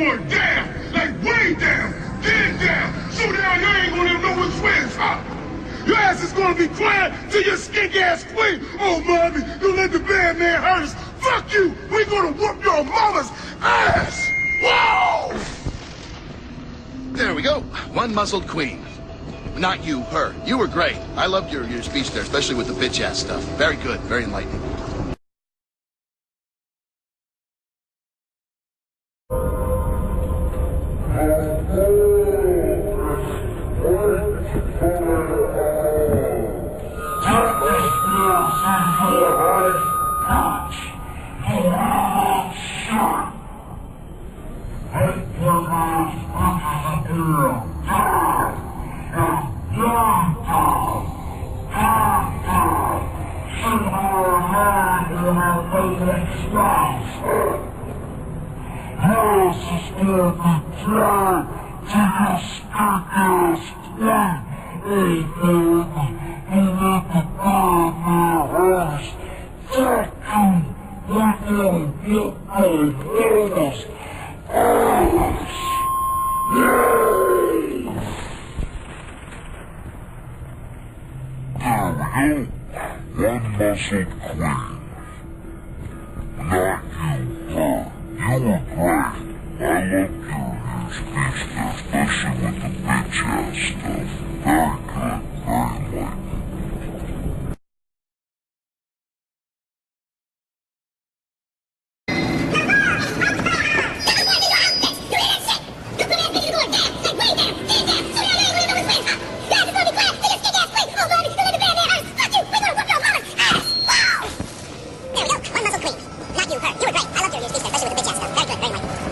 going down, like way down, get down. So down you ain't gonna even know which way is up. Your ass is gonna be crying to your skink ass queen. Oh, mommy, don't let the bad man hurt us. Fuck you. We gonna whoop your mama's ass. Whoa! There we go. One muzzled queen. Not you, her. You were great. I loved your speech there, especially with the bitch-ass stuff. Very good. Very enlightening. One muscled queen. Not you, her. You were great. I loved your speech there, especially with the bitch-ass stuff. Very good.